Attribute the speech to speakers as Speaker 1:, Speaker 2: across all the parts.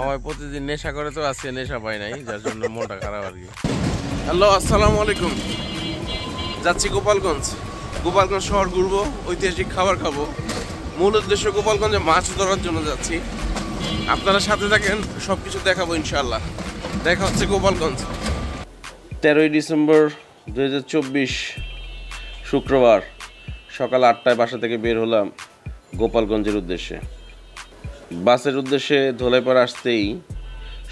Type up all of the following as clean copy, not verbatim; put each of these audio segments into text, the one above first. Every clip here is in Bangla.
Speaker 1: মামাই প্রতিদিন নেশা করে, তো আজকে নেশা পাই নাই, যার জন্য মনটা খারাপ আর কি। হ্যালো, আসসালামু আলাইকুম। যাচ্ছি গোপালগঞ্জ। গোপালগঞ্জ শহর ঘুরবো, ঐতিহাসিক খাবার খাবো। মূল উদ্দেশ্য গোপালগঞ্জে মাছ ধরার জন্য যাচ্ছি। আপনারা সাথে থাকেন, সব কিছু দেখাবো ইনশাল্লাহ। দেখা হচ্ছে গোপালগঞ্জ। 13ই ডিসেম্বর 2024 শুক্রবার সকাল 8টায় বাসা থেকে বের হলাম গোপালগঞ্জের উদ্দেশ্যে। বাসের উদ্দেশ্যে ধোলাইপাড়া আসতেই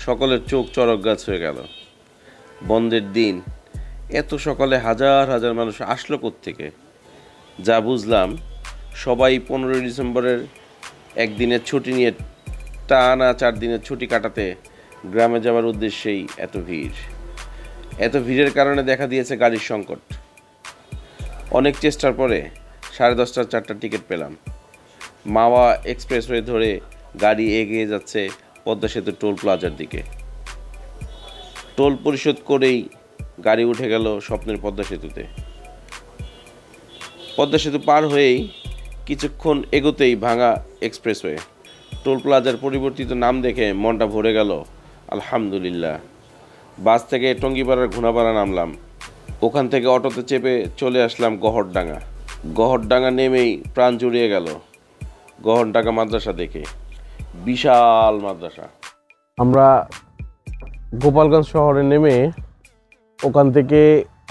Speaker 1: সকলের চোখ চড়ক গাছ হয়ে গেল। বন্ধের দিন, এত সকালে হাজার হাজার মানুষ আসলো কোত্থেকে? যা বুঝলাম, সবাই 15ই ডিসেম্বরের একদিনের ছুটি নিয়ে টানা 4 দিনের ছুটি কাটাতে গ্রামে যাওয়ার উদ্দেশ্যেই এত ভিড়। এত ভিড়ের কারণে দেখা দিয়েছে গাড়ির সংকট। অনেক চেষ্টার পরে 10:30টার 4টা টিকিট পেলাম। মাওয়া এক্সপ্রেসওয়ে ধরে গাড়ি এগিয়ে যাচ্ছে পদ্মা সেতু টোল প্লাজার দিকে। টোল পরিশোধ করেই গাড়ি উঠে গেল স্বপ্নের পদ্মা সেতুতে। পদ্মা সেতু পার হয়েই কিছুক্ষণ এগোতেই ভাঙা এক্সপ্রেসওয়ে। টোল প্লাজার পরিবর্তিত নাম দেখে মনটা ভরে গেল। আলহামদুলিল্লাহ। বাস থেকে টঙ্গিপাড়ার ঘোনাপাড়া নামলাম। ওখান থেকে অটোতে চেপে চলে আসলাম গহরডাঙ্গা। গহরডাঙ্গা নেমেই প্রাণ জুড়িয়ে গেল গহরডাঙ্গা মাদ্রাসা দেখে। বিশাল মাদ্রাসা। আমরা গোপালগঞ্জ শহরে নেমে ওখান থেকে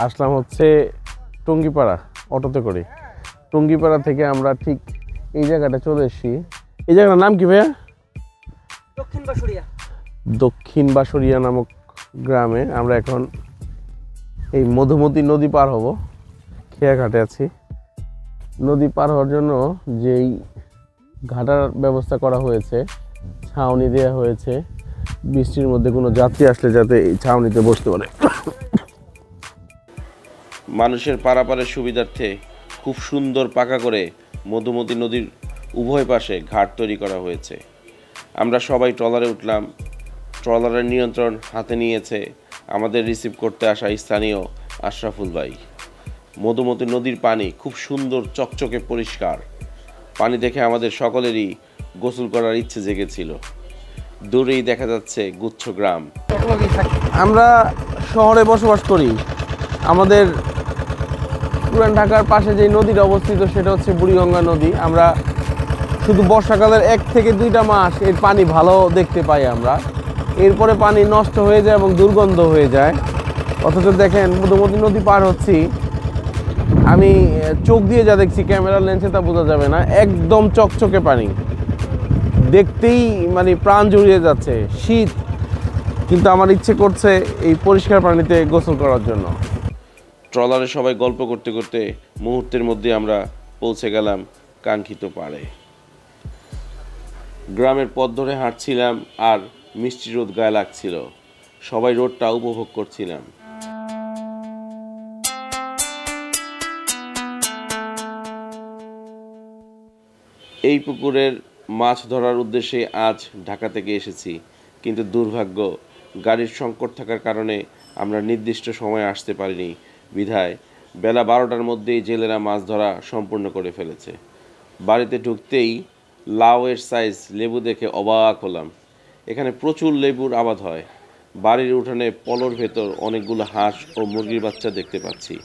Speaker 1: আসলাম হচ্ছে টঙ্গিপাড়া অটোতে করে। টঙ্গিপাড়া থেকে আমরা ঠিক এই জায়গাটা চলে এসেছি। এই জায়গাটার নাম কি ভাইয়া? দক্ষিণ বাঁশরিয়া নামক গ্রামে আমরা এখন এই মধুমতি নদী পার হব। খেয়াঘাটে আছি। নদী পার হওয়ার জন্য যেই ঘাটার ব্যবস্থা করা হয়েছে, ছাউনি দেওয়া হয়েছে, বৃষ্টির মধ্যে কোনো যাত্রী আসলে যাতে এই ছাউনিতে বসতে পারে। মানুষের পারাপারের সুবিধার্থে খুব সুন্দর পাকা করে মধুমতি নদীর উভয় পাশে ঘাট তৈরি করা হয়েছে। আমরা সবাই ট্রলারে উঠলাম। ট্রলারের নিয়ন্ত্রণ হাতে নিয়েছে আমাদের রিসিভ করতে আসা স্থানীয় আশরাফুল ভাই। মধুমতি নদীর পানি খুব সুন্দর, চকচকে পরিষ্কার। পানি দেখে আমাদের সকলেরই গোসল করার ইচ্ছে জেগেছিল। দূরেই দেখা যাচ্ছে গুচ্ছ গ্রাম। আমরা শহরে বসবাস করি। আমাদের পুরান ঢাকার পাশে যে নদীটা অবস্থিত সেটা হচ্ছে বুড়িগঙ্গা নদী। আমরা শুধু বর্ষাকালের 1 থেকে 2টা মাস এর পানি ভালো দেখতে পাই আমরা। এরপরে পানি নষ্ট হয়ে যায় এবং দুর্গন্ধ হয়ে যায়। অথচ দেখেন, মধুমতি নদী পার হচ্ছি, আমি চোখ দিয়ে যা দেখছি, ক্যামেরার লেন্সে তা বোঝা যাবে না। একদম চকচকে পানি, দেখতেই মানে প্রাণ জুড়িয়ে যাচ্ছে। শীত, কিন্তু আমার ইচ্ছে করছে এই পরিষ্কার পানিতে গোসল করার জন্য। ট্রলারে সবাই গল্প করতে করতে মুহূর্তের মধ্যে আমরা পৌঁছে গেলাম কাঙ্ক্ষিত পাড়ে। গ্রামের পথ ধরে হাঁটছিলাম আর মিষ্টি রোদ গায়ে লাগছিল। সবাই রোদটা উপভোগ করছিলাম। এই পুকুরের মাছ ধরার উদ্দেশ্যে আজ ঢাকা থেকে এসেছি, কিন্তু দুর্ভাগ্য, গাড়ির সংকট থাকার কারণে আমরা নির্দিষ্ট সময়ে আসতে পারিনি। বিধায় বেলা 12টার মধ্যেই জেলেরা মাছ ধরা সম্পূর্ণ করে ফেলেছে। বাড়িতে ঢুকতেই লাউয়ের সাইজ লেবু দেখে অবাক হলাম। এখানে প্রচুর লেবুর আবাদ হয়। বাড়ির উঠানে পলোর ভেতর অনেকগুলো হাঁস ও মুরগির বাচ্চা দেখতে পাচ্ছি।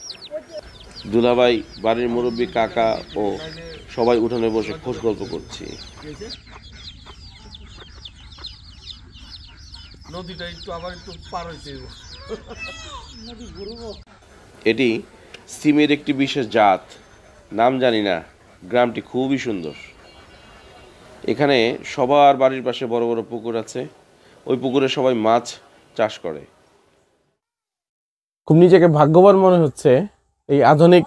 Speaker 1: দুলাভাই, বাড়ির মুরব্বী কাকা ও সবাই উঠানে বসে খোশ গল্প করছি। এটি সিমের একটি বিশেষ জাত, নাম জানি না। গ্রামটি খুবই সুন্দর। এখানে সবার বাড়ির পাশে বড় বড় পুকুর আছে। ওই পুকুরে সবাই মাছ চাষ করে। খুব নিজেকে ভাগ্যবান মনে হচ্ছে এই আধুনিক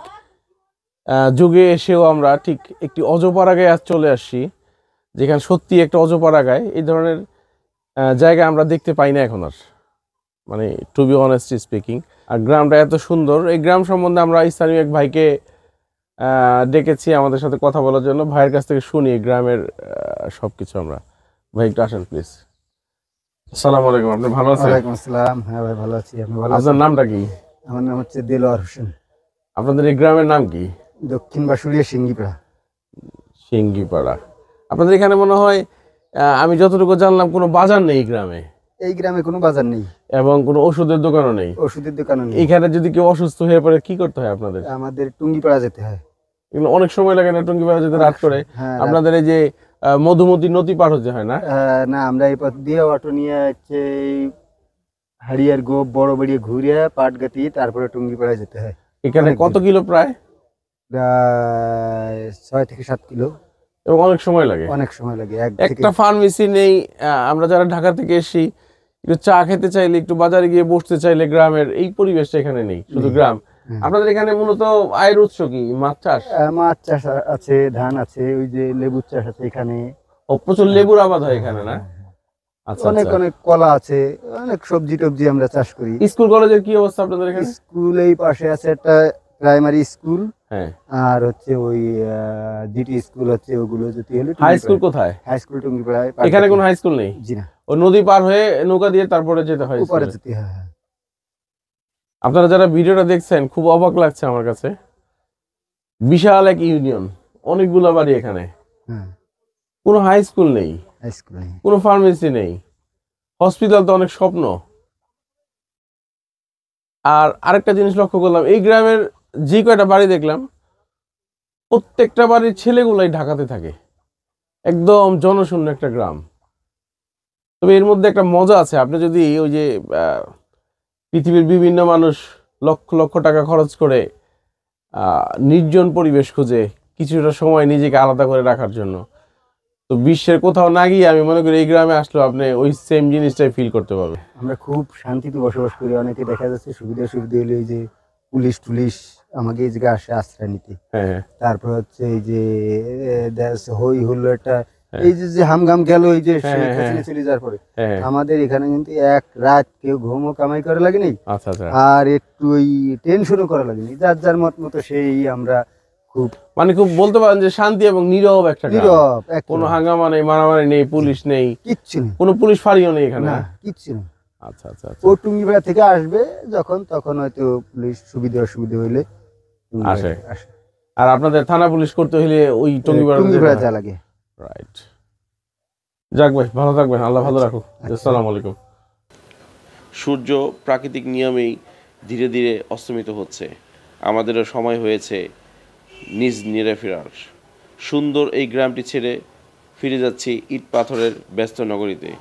Speaker 1: যুগে এসেও আমরা ঠিক একটি অজপাড়াগায় আজ চলে আসছি, যেখানে সত্যি একটা অজপাড়াগায় এই ধরনের জায়গা আমরা দেখতে পাই না এখন আর, মানে টু বি অনেস্টলি স্পিকিং। আর গ্রামটা এত সুন্দর। এই গ্রাম সম্বন্ধে আমরা স্থানীয় এক ভাইকে ডেকেছি আমাদের সাথে কথা বলার জন্য। ভাইয়ের কাছ থেকে শুনি গ্রামের সবকিছু আমরা। ভাই, একটু আসেন প্লিজ। আসসালামু আলাইকুম, আপনি ভালো আছেন?
Speaker 2: ওয়ালাইকুম আসসালাম। হ্যাঁ ভাই, ভালো আছি। আপনি ভালো আছেন?
Speaker 1: আপনার নামটা কি?
Speaker 2: আমার নাম হচ্ছে দিলওয়ার হোসেন।
Speaker 1: আপনাদের এই গ্রামের নাম কি?
Speaker 2: দক্ষিণ বাঁশরিয়া সিঙ্গিপাড়া।
Speaker 1: সিঙ্গিপাড়া। আপনাদের এখানে মনে হয় আমি যতটুকু জানলাম কোনো বাজার নেই এই গ্রামে,
Speaker 2: এই গ্রামে কোনো বাজার নেই
Speaker 1: এবং কোনো ওষুধের দোকানও নেই।
Speaker 2: ওষুধের দোকানও নেই।
Speaker 1: এখানে যদি কেউ অসুস্থ হয়ে পড়ে কি করতে হয় আপনাদের?
Speaker 2: আমাদের টুঙ্গিপাড়া যেতে হয়।
Speaker 1: এগুলো অনেক সময় লাগে না টুঙ্গিপাড়া যেতে রাত করে?
Speaker 2: হ্যাঁ,
Speaker 1: আপনাদের এই যে মধুমতি নদী পার হতে হয় না?
Speaker 2: না, আমরা এই পথ দিয়ে অটো নিয়ে হচ্ছে এই হাড়িয়ার গোপ বড় বেড়িয়ে ঘুরে পাটগাতি তারপরে টুঙ্গিপাড়ায় যেতে হয়।
Speaker 1: এখানে
Speaker 2: অনেক
Speaker 1: কত
Speaker 2: দূর।
Speaker 1: কিলো প্রায়?
Speaker 2: প্রায় 6 থেকে 7 কিলো।
Speaker 1: এবং অনেক সময় লাগে।
Speaker 2: অনেক সময় লাগে। এক থেকে
Speaker 1: একটা ফার্মেসি নেই? আমরা যারা ঢাকা থেকে এসেছি একটু চা খেতে চাইলে, একটু বাজারে গিয়ে বসতে চাইলে, গ্রামের এই পরিবেশটা এখানে নেই, শুধু গ্রাম। আপনাদের এখানে মূলত আয়ের উৎস কি? মাছ চাষ?
Speaker 2: মাছ চাষ আছে, ধান আছে, ওই যে লেবুর চাষ আছে এখানে।
Speaker 1: ও, প্রচুর লেবুর আবাদ হয় এখানে না? আচ্ছা,
Speaker 2: অনেক
Speaker 1: আচ্ছা।
Speaker 2: অনেক কলা আছে, অনেক সবজি টবজি আমরা চাষ করি।
Speaker 1: স্কুল কলেজের কি অবস্থা আপনাদের এখানে?
Speaker 2: স্কুল এই পাশে আছে একটা প্রাইমারি স্কুল,
Speaker 1: হ্যাঁ।
Speaker 2: আর হচ্ছে ওই জিটি স্কুল হচ্ছে, ওগুলো যদি হলে
Speaker 1: হাই স্কুল কোথায়?
Speaker 2: হাই স্কুল টুঙ্গিপাড়ায়।
Speaker 1: এখানে কোনো হাই স্কুল নেই?
Speaker 2: জি না,
Speaker 1: ওই নদী পার হয়ে নৌকা দিয়ে তারপরে যেতে হয়
Speaker 2: উপরে
Speaker 1: স্কুলে।
Speaker 2: যেতে হয়। হ্যাঁ।
Speaker 1: আপনারা যারা ভিডিওটা দেখছেন, খুব অবাক লাগছে আমার কাছে। বিশাল এক ইউনিয়ন, অনেকগুলো বাড়ি এখানে,
Speaker 2: হ্যাঁ,
Speaker 1: কোনো হাই স্কুল নেই,
Speaker 2: হাই স্কুল নেই।
Speaker 1: কোনো ফার্মেসি নেই, হসপিটাল তো অনেক স্বপ্ন। আর আরেকটা জিনিস লক্ষ্য করলাম, এই গ্রামের যে কয়টা বাড়ি দেখলাম, প্রত্যেকটা বাড়ির ছেলেগুলাই ঢাকাতে থাকে। একদম জনশূন্য একটা গ্রাম। তবে এর মধ্যে একটা মজা আছে। আপনি যদি ওই যে পৃথিবীর বিভিন্ন মানুষ লক্ষ লক্ষ টাকা খরচ করে নির্জন পরিবেশ খুঁজে কিছুটা সময় নিজেকে আলাদা করে রাখার জন্য, তো বিশ্বের কোথাও না গিয়ে আমি মনে করি এই গ্রামে আসলে আপনি ওই সেম জিনিসটাই ফিল করতে পারবেন।
Speaker 2: আমরা খুব শান্তিতে বসবাস করি। অনেকে দেখা যাচ্ছে সুবিধা হলে এই যে পুলিশ টুলিশ আমাকে এই জায়গায় আসে আশ্রয় নিতে।
Speaker 1: হ্যাঁ,
Speaker 2: তারপর হচ্ছে এই যে দেখা যাচ্ছে হই হলো একটা, এই যে হামগাম গেল, এই যে চলে যাওয়ার পরে
Speaker 1: হ্যাঁ।
Speaker 2: আমাদের এখানে কিন্তু এক রাত কেউ ঘুমও কামাই করা লাগেনি,
Speaker 1: আচ্ছা, আচ্ছা।
Speaker 2: আর একটু ওই টেনশনও করা লাগেনি। যার যার মত মতো সেই আমরা খুব
Speaker 1: মানে খুব বলতে পারেন যে শান্তি এবং নীরব একটা গ্রাম।
Speaker 2: নীরব,
Speaker 1: কোনো হাঙ্গামা নেই, মারামারি নেই, পুলিশ নেই,
Speaker 2: কিচ্ছু নেই,
Speaker 1: কোনো পুলিশ ফাঁড়িও নেই এখানে।
Speaker 2: না কিচ্ছু নেই।
Speaker 1: আচ্ছা, আচ্ছা, আচ্ছা।
Speaker 2: ও টুঙ্গিপাড়া থেকে আসবে যখন, তখন হয়তো পুলিশ সুবিধা অসুবিধা হইলে
Speaker 1: আসে। আর আপনাদের থানা পুলিশ করতে হলে ওই
Speaker 2: টুঙ্গিপাড়া যা লাগে।
Speaker 1: রাইট। যাক ভাই, ভালো থাকবেন, আল্লাহ ভালো রাখুক। আসসালামু আলাইকুম। সূর্য প্রাকৃতিক নিয়মেই ধীরে ধীরে অস্তমিত হচ্ছে। আমাদেরও সময় হয়েছে নিজ নিরে ফেরার। সুন্দর এই গ্রামটি ছেড়ে ফিরে যাচ্ছি ইট পাথরের ব্যস্ত নগরীতে।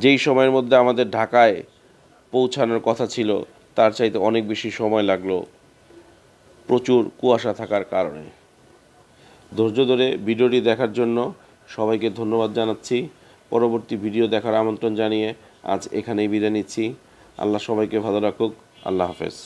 Speaker 1: যেই সময়ের মধ্যে আমাদের ঢাকায় পৌঁছানোর কথা ছিল, তার চাইতে অনেক বেশি সময় লাগলো প্রচুর কুয়াশা থাকার কারণে। ধৈর্য ধরে ভিডিওটি দেখার জন্য সবাইকে ধন্যবাদ জানাচ্ছি। পরবর্তী ভিডিও দেখার আমন্ত্রণ জানিয়ে আজ এখানেই বিদায় নিচ্ছি। আল্লাহ সবাইকে ভালো রাখুক। আল্লাহ হাফেজ।